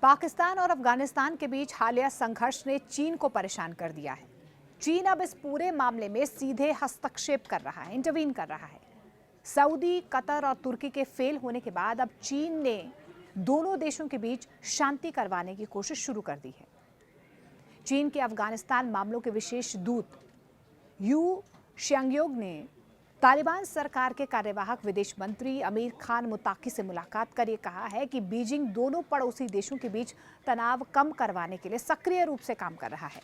पाकिस्तान और अफगानिस्तान के बीच हालिया संघर्ष ने चीन को परेशान कर दिया है। चीन अब इस पूरे मामले में सीधे हस्तक्षेप कर रहा है, इंटरवीन कर रहा है। सऊदी, कतर और तुर्की के फेल होने के बाद अब चीन ने दोनों देशों के बीच शांति करवाने की कोशिश शुरू कर दी है। चीन के अफगानिस्तान मामलों के विशेष दूत यू शियांगयोंग ने तालिबान सरकार के कार्यवाहक विदेश मंत्री अमीर खान मुताकी से मुलाकात कर ये कहा है कि बीजिंग दोनों पड़ोसी देशों के बीच तनाव कम करवाने के लिए सक्रिय रूप से काम कर रहा है।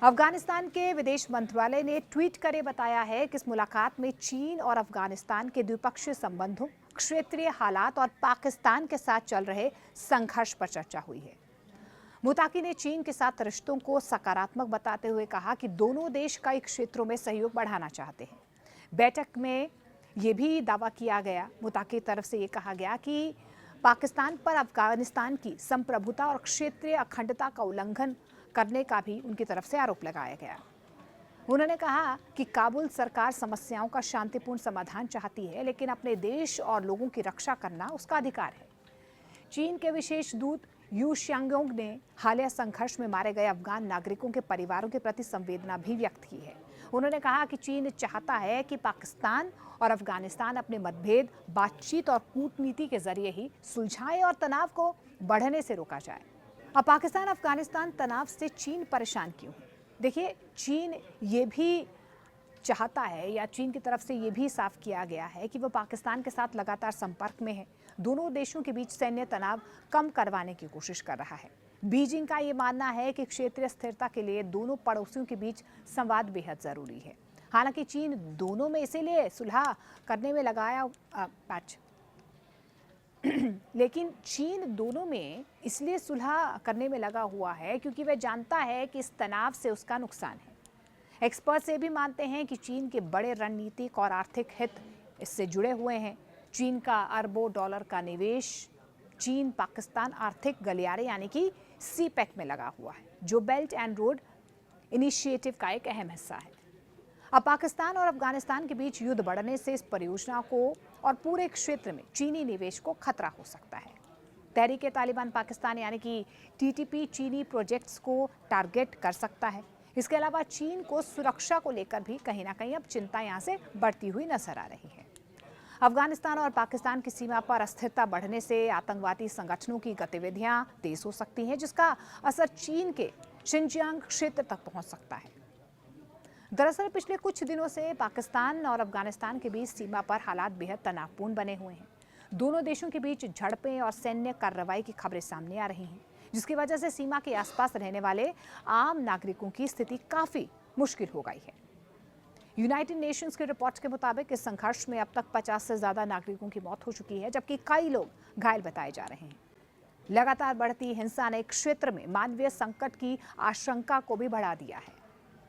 अफगानिस्तान के विदेश मंत्रालय ने ट्वीट कर बताया है कि इस मुलाकात में चीन और अफगानिस्तान के द्विपक्षीय संबंधों, क्षेत्रीय हालात और पाकिस्तान के साथ चल रहे संघर्ष पर चर्चा हुई है। मुताकी ने चीन के साथ रिश्तों को सकारात्मक बताते हुए कहा कि दोनों देश कई क्षेत्रों में सहयोग बढ़ाना चाहते हैं। बैठक में ये भी दावा किया गया, मुताकी की तरफ से ये कहा गया कि पाकिस्तान पर अफगानिस्तान की संप्रभुता और क्षेत्रीय अखंडता का उल्लंघन करने का भी उनकी तरफ से आरोप लगाया गया। उन्होंने कहा कि काबुल सरकार समस्याओं का शांतिपूर्ण समाधान चाहती है, लेकिन अपने देश और लोगों की रक्षा करना उसका अधिकार है। चीन के विशेष दूत यू शियांगयोंग ने हालिया संघर्ष में मारे गए अफगान नागरिकों के परिवारों के प्रति संवेदना भी व्यक्त की है। उन्होंने कहा कि चीन चाहता है कि पाकिस्तान और अफगानिस्तान अपने मतभेद बातचीत और कूटनीति के जरिए ही सुलझाए और तनाव को बढ़ने से रोका जाए। अब पाकिस्तान अफगानिस्तान तनाव से चीन परेशान क्यों है? देखिए, चीन ये भी चाहता है या चीन की तरफ से ये भी साफ किया गया है कि वो पाकिस्तान के साथ लगातार संपर्क में है। दोनों देशों के बीच सैन्य तनाव कम करवाने की कोशिश कर रहा है। बीजिंग का ये मानना है कि क्षेत्रीय स्थिरता के लिए दोनों पड़ोसियों के बीच संवाद बेहद जरूरी है। हालांकि चीन दोनों में इसीलिए सुलह करने में लगाया लेकिन चीन दोनों में इसलिए सुलह करने में लगा हुआ है क्योंकि वह जानता है कि इस तनाव से उसका नुकसान है। एक्सपर्ट्स ये भी मानते हैं कि चीन के बड़े रणनीतिक और आर्थिक हित इससे जुड़े हुए हैं। चीन का अरबों डॉलर का निवेश चीन पाकिस्तान आर्थिक गलियारे यानी कि सीपेक में लगा हुआ है, जो बेल्ट एंड रोड इनिशिएटिव का एक अहम हिस्सा है। अब पाकिस्तान और अफगानिस्तान के बीच युद्ध बढ़ने से इस परियोजना को और पूरे क्षेत्र में चीनी निवेश को खतरा हो सकता है। तहरीक तालिबान पाकिस्तान यानी कि टीटीपी चीनी प्रोजेक्ट्स को टारगेट कर सकता है। इसके अलावा चीन को सुरक्षा को लेकर भी कहीं ना कहीं अब चिंता यहाँ से बढ़ती हुई नजर आ रही है। अफगानिस्तान और पाकिस्तान की सीमा पर अस्थिरता बढ़ने से आतंकवादी संगठनों की गतिविधियां तेज हो सकती हैं, जिसका असर चीन के शिनजियांग क्षेत्र तक पहुंच सकता है। दरअसल पिछले कुछ दिनों से पाकिस्तान और अफगानिस्तान के बीच सीमा पर हालात बेहद तनावपूर्ण बने हुए हैं। दोनों देशों के बीच झड़पें और सैन्य कार्रवाई की खबरें सामने आ रही हैं, जिसकी वजह से सीमा के आसपास रहने वाले आम नागरिकों की स्थिति काफी मुश्किल हो गई है। यूनाइटेड नेशंस की रिपोर्ट के मुताबिक इस संघर्ष में अब तक 50 से ज्यादा नागरिकों की मौत हो चुकी है, जबकि कई लोग घायल बताए जा रहे हैं। लगातार बढ़ती हिंसा ने क्षेत्र में मानवीय संकट की आशंका को भी बढ़ा दिया है।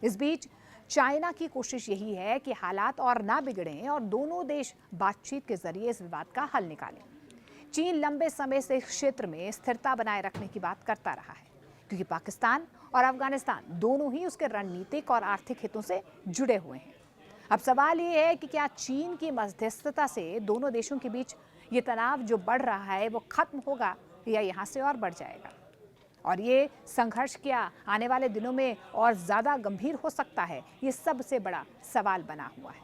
इस बीच चाइना की कोशिश यही है कि हालात और ना बिगड़ें और दोनों देश बातचीत के जरिए इस विवाद का हल निकालें। चीन लंबे समय से इस क्षेत्र में स्थिरता बनाए रखने की बात करता रहा है, क्योंकि पाकिस्तान और अफगानिस्तान दोनों ही उसके रणनीतिक और आर्थिक हितों से जुड़े हुए हैं। अब सवाल ये है कि क्या चीन की मध्यस्थता से दोनों देशों के बीच ये तनाव जो बढ़ रहा है वो खत्म होगा या यहाँ से और बढ़ जाएगा, और ये संघर्ष क्या आने वाले दिनों में और ज़्यादा गंभीर हो सकता है? ये सबसे बड़ा सवाल बना हुआ है।